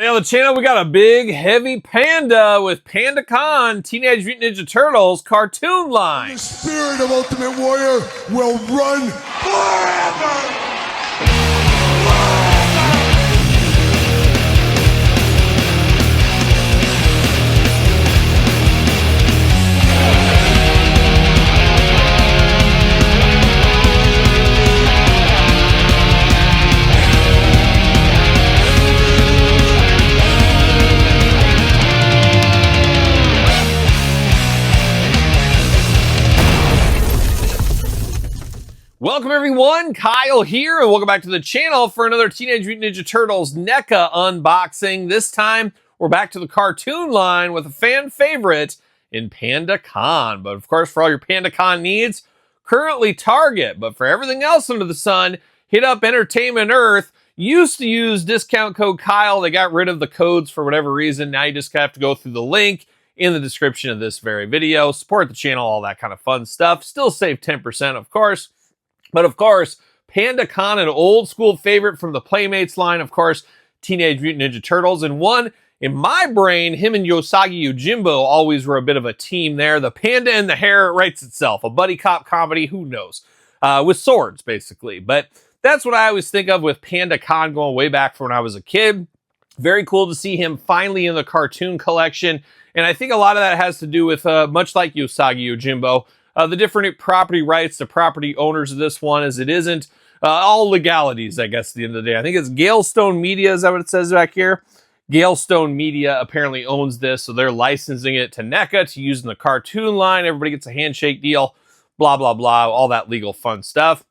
Hey, on the channel, we got a big, heavy panda with Panda Kahn Teenage Mutant Ninja Turtles cartoon line. The spirit of Ultimate Warrior will run forever! Welcome everyone, Kyle here, and welcome back to the channel for another Teenage Mutant Ninja Turtles NECA unboxing. This time, we're back to the cartoon line with a fan favorite in Panda Kahn. But of course, for all your Panda Kahn needs, currently Target. But for everything else under the sun, hit up Entertainment Earth. Used to use discount code Kyle. They got rid of the codes for whatever reason. Now you just have to go through the link in the description of this very video. Support the channel, all that kind of fun stuff. Still save 10%, of course. But of course, Panda Kahn, an old school favorite from the Playmates line, of course, Teenage Mutant Ninja Turtles. And one, in my brain, him and Usagi Yojimbo always were a bit of a team there. The panda and the hare writes itself. A buddy cop comedy, who knows? With swords, basically. But that's what I always think of with Panda Kahn going way back from when I was a kid. Very cool to see him finally in the cartoon collection. And I think a lot of that has to do with, much like Usagi Yojimbo, the different property rights, the property owners of this one, as it isn't all legalities, I guess, at the end of the day. I think it's Galestone Media, is that what it says back here? Galestone Media apparently owns this, so they're licensing it to NECA to use in the cartoon line. Everybody gets a handshake deal, blah, blah, blah, all that legal fun stuff.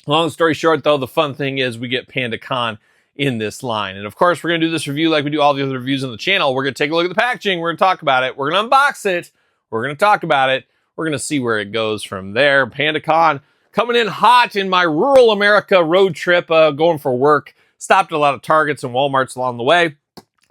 Long story short, though, the fun thing is we get Panda Kahn in this line. And of course, we're going to do this review like we do all the other reviews on the channel. We're going to take a look at the packaging. We're going to talk about it. We're going to unbox it. We're going to talk about it. We're going to see where it goes from there. Panda Kahn coming in hot in my rural America road trip, going for work. Stopped at a lot of Targets and Walmarts along the way.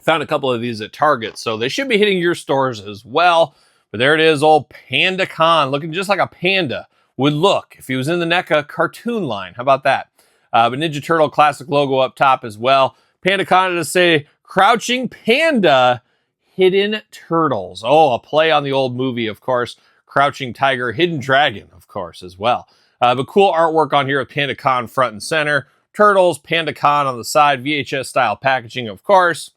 Found a couple of these at Target, so they should be hitting your stores as well. But there it is, old Panda Kahn, looking just like a panda would look if he was in the NECA cartoon line. How about that? But Ninja Turtle classic logo up top as well. Panda Kahn to say, Crouching Panda, Hidden Turtles. Oh, a play on the old movie, of course. Crouching Tiger, Hidden Dragon, of course, as well. But cool artwork on here with Panda Kahn front and center. Turtles, Panda Kahn on the side, VHS style packaging, of course.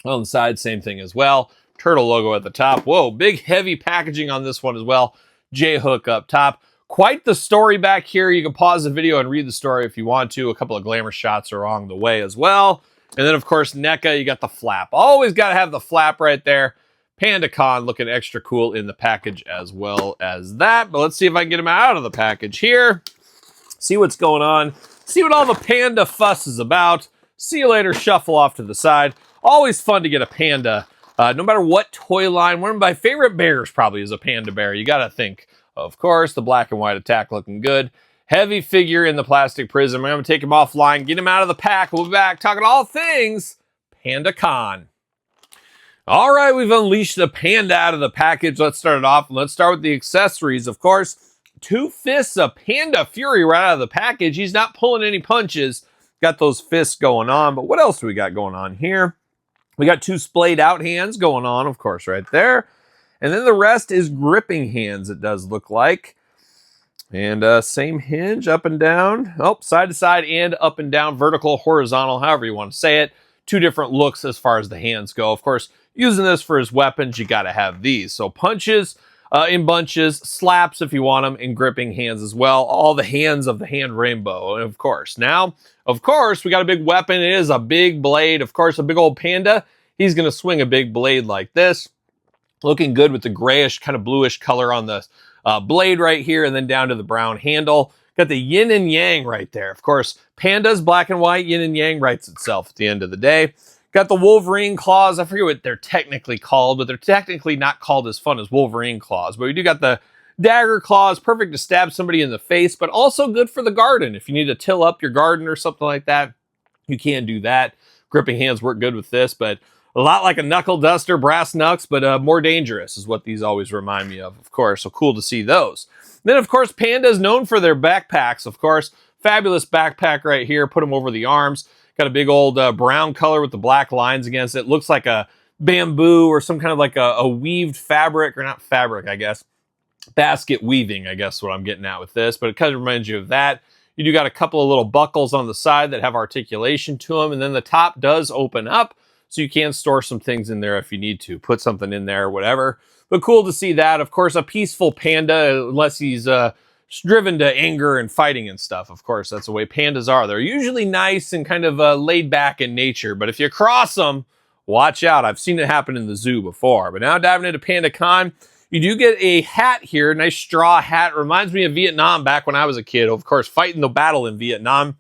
On the side, same thing as well. Turtle logo at the top. Whoa, big heavy packaging on this one as well. J-hook up top. Quite the story back here. You can pause the video and read the story if you want to. A couple of glamour shots are along the way as well. And then, of course, NECA, you got the flap. Always got to have the flap right there. Panda Kahn looking extra cool in the package as well as that. But let's see if I can get him out of the package here. See what's going on. See what all the panda fuss is about. See you later. Shuffle off to the side. Always fun to get a panda. No matter what toy line. One of my favorite bears probably is a panda bear. You got to think. Of course, the black and white attack looking good. Heavy figure in the plastic prism. I'm going to take him offline. Get him out of the pack. We'll be back talking all things Panda Kahn. All right, we've unleashed the panda out of the package. Let's start it off. Let's start with the accessories, of course. 2 fists of Panda Fury right out of the package. He's not pulling any punches. Got those fists going on. But what else do we got going on here? We got 2 splayed out hands going on, of course, right there. And then the rest is gripping hands, it does look like. And same hinge, up and down. Oh, side to side and up and down, vertical, horizontal, however you want to say it. 2 different looks as far as the hands go. Of course, using this for his weapons, you got to have these. So punches in bunches, slaps if you want them, and gripping hands as well. All the hands of the hand rainbow, of course. Now, of course, we got a big weapon. It is a big blade. Of course, a big old panda. He's going to swing a big blade like this. Looking good with the grayish, kind of bluish color on the blade right here, and then down to the brown handle. Got the yin and yang right there. Of course, pandas, black and white, yin and yang writes itself at the end of the day. Got the Wolverine claws. I forget what they're technically called, but they're technically not called as fun as Wolverine claws. But we do got the dagger claws, perfect to stab somebody in the face, but also good for the garden. If you need to till up your garden or something like that, you can do that. Gripping hands work good with this, but a lot like a knuckle duster, brass knucks, but more dangerous is what these always remind me of course. So cool to see those. Then, of course, Panda is known for their backpacks, of course. Fabulous backpack right here. Put them over the arms. Got a big old brown color with the black lines against it. Looks like a bamboo or some kind of like a weaved fabric, or not fabric, I guess. Basket weaving, I guess what I'm getting at with this, but it kind of reminds you of that. You do got a couple of little buckles on the side that have articulation to them, and then the top does open up, so you can store some things in there if you need to. Put something in there, whatever. But cool to see that. Of course, a peaceful panda, unless he's driven to anger and fighting and stuff. Of course, that's the way pandas are. They're usually nice and kind of laid back in nature, but if you cross them, watch out. I've seen it happen in the zoo before. But now diving into Panda Kahn, you do get a hat here, nice straw hat. Reminds me of Vietnam back when I was a kid. Of course, fighting the battle in Vietnam.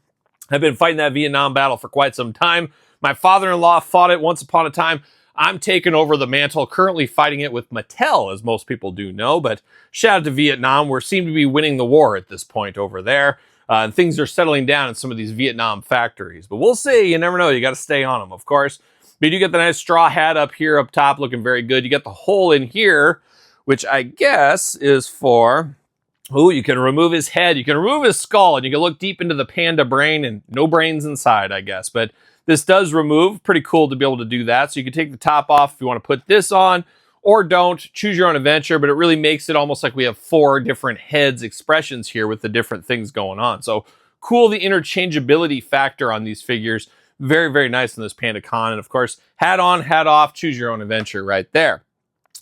I've been fighting that Vietnam battle for quite some time. My father-in-law fought it once upon a time. I'm taking over the mantle, currently fighting it with Mattel, as most people do know. But shout out to Vietnam. We seem to be winning the war at this point over there. And things are settling down in some of these Vietnam factories. But we'll see. You never know. You got to stay on them, of course. But you do get the nice straw hat up here up top, looking very good. You get the hole in here, which I guess is for, you can remove his head, you can remove his skull, and you can look deep into the panda brain, and no brains inside, I guess. But this does remove. Pretty cool to be able to do that. So you can take the top off if you want to put this on, or don't. Choose your own adventure, but it really makes it almost like we have 4 different heads expressions here with the different things going on. So cool, the interchangeability factor on these figures. Very, very nice in this Panda Kahn. And of course, hat on, hat off, choose your own adventure right there.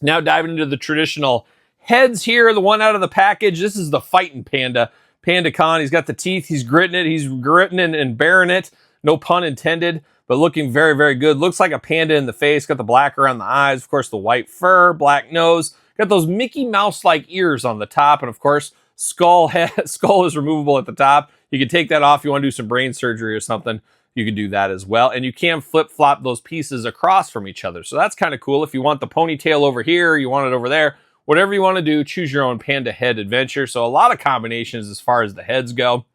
Now diving into the traditional heads here, the one out of the package. This is the fighting panda, Panda Kahn. He's got the teeth. He's gritting it. He's gritting and bearing it. No pun intended, but looking very, very good. Looks like a panda in the face. Got the black around the eyes. Of course, the white fur, black nose. Got those Mickey Mouse-like ears on the top. And of course, skull is removable at the top. You can take that off if you want to do some brain surgery or something. You can do that as well. And you can flip-flop those pieces across from each other. So that's kind of cool. If you want the ponytail over here, you want it over there, whatever you want to do, choose your own panda head adventure. So a lot of combinations as far as the heads go.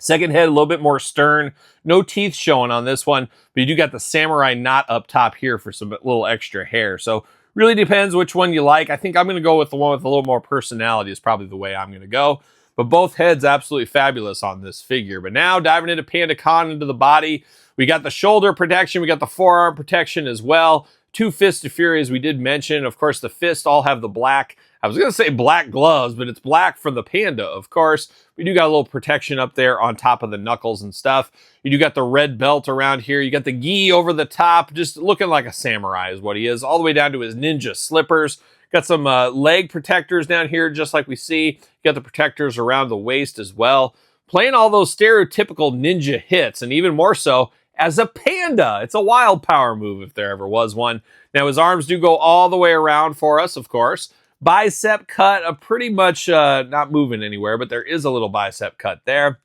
Second head, a little bit more stern. No teeth showing on this one, but you do got the samurai knot up top here for some little extra hair. So really depends which one you like. I think I'm going to go with the one with a little more personality is probably the way I'm going to go. But both heads absolutely fabulous on this figure. But now diving into Panda Kahn, into the body, we got the shoulder protection, we got the forearm protection as well. 2 fists of fury, as we did mention. Of course, the fists all have the black, I was going to say black gloves, but it's black for the panda, of course. We do got a little protection up there on top of the knuckles and stuff. You do got the red belt around here. You got the gi over the top, just looking like a samurai is what he is, all the way down to his ninja slippers. Got some leg protectors down here, just like we see. Got the protectors around the waist as well. Playing all those stereotypical ninja hits, and even more so as a panda. It's a wild power move if there ever was one. Now, his arms do go all the way around for us, of course. Bicep cut, pretty much not moving anywhere, but there is a little bicep cut there.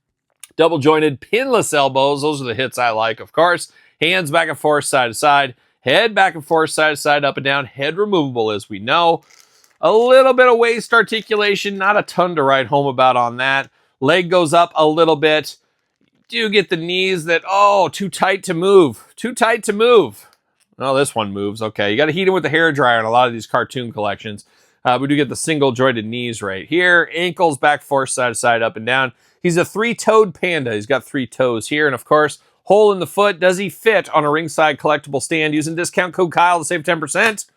Double jointed, pinless elbows. Those are the hits I like, of course. Hands back and forth, side to side. Head back and forth, side to side, up and down. Head removable, as we know. A little bit of waist articulation. Not a ton to write home about on that. Leg goes up a little bit. Do get the knees that, too tight to move. Too tight to move. Oh, this one moves. Okay, you got to heat him with the hairdryer in a lot of these cartoon collections. We do get the single jointed knees right here. Ankles back, forth, side to side, up and down. He's a 3-toed panda. He's got 3 toes here. And of course, hole in the foot. Does he fit on a ringside collectible stand using discount code Kyle to save 10%?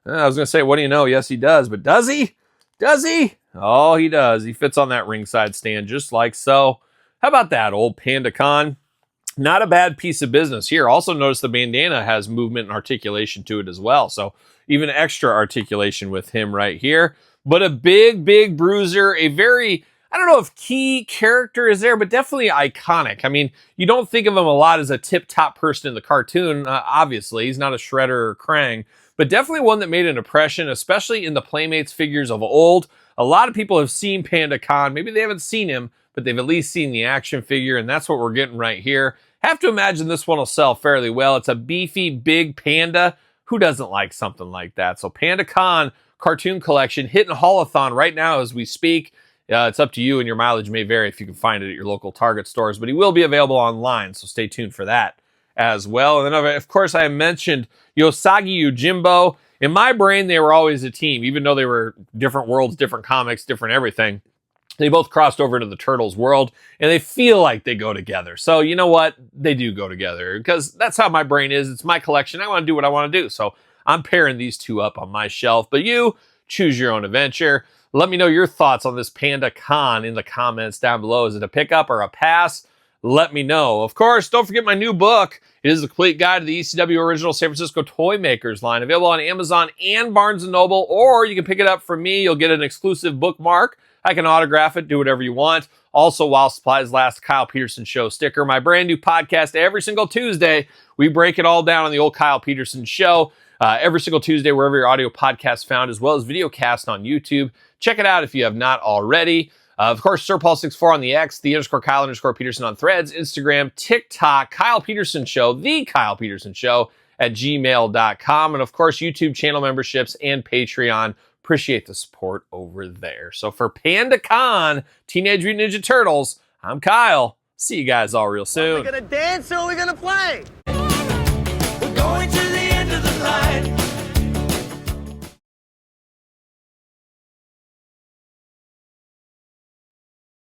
I was going to say, what do you know? Yes, he does. But does he? Does he? Oh, he does. He fits on that ringside stand just like so. How about that, old Panda Kahn? Not a bad piece of business here. Also notice the bandana has movement and articulation to it as well. So even extra articulation with him right here. But a big, big bruiser. A very, I don't know if key character is there, but definitely iconic. I mean, you don't think of him a lot as a tip-top person in the cartoon. Obviously, he's not a Shredder or Krang. But definitely one that made an impression, especially in the Playmates figures of old. A lot of people have seen Panda Kahn. Maybe they haven't seen him, but they've at least seen the action figure, and that's what we're getting right here. Have to imagine this one will sell fairly well. It's a beefy, big panda. Who doesn't like something like that? So Panda Kahn Cartoon Collection hitting Haulathon right now as we speak. It's up to you, and your mileage may vary if you can find it at your local Target stores, but he will be available online, so stay tuned for that as well. And then, of course, I mentioned Usagi Yojimbo. In my brain, they were always a team, even though they were different worlds, different comics, different everything. They both crossed over into the Turtles world, and they feel like they go together. So you know what? They do go together, because that's how my brain is. It's my collection. I want to do what I want to do. So I'm pairing these two up on my shelf. But you choose your own adventure. Let me know your thoughts on this Panda Kahn in the comments down below. Is it a pickup or a pass? Let me know. Of course, don't forget my new book. It is a complete guide to the ECW original San Francisco Toy Makers line, available on Amazon and Barnes & Noble, or you can pick it up from me. You'll get an exclusive bookmark. I can autograph it, do whatever you want. Also, while supplies last, Kyle Peterson Show sticker. My brand new podcast every single Tuesday. We break it all down on the old Kyle Peterson Show. Every single Tuesday, wherever your audio podcast found, as well as video cast on YouTube. Check it out if you have not already. Of course, SirPaul64 on the X, _Kyle_Peterson on Threads, Instagram, TikTok, Kyle Peterson Show, TheKylePetersonShow at gmail.com. And of course, YouTube channel memberships and Patreon. Appreciate the support over there. So for Panda Kahn, Teenage Mutant Ninja Turtles, I'm Kyle. See you guys all real soon. Are we gonna dance or are we gonna play?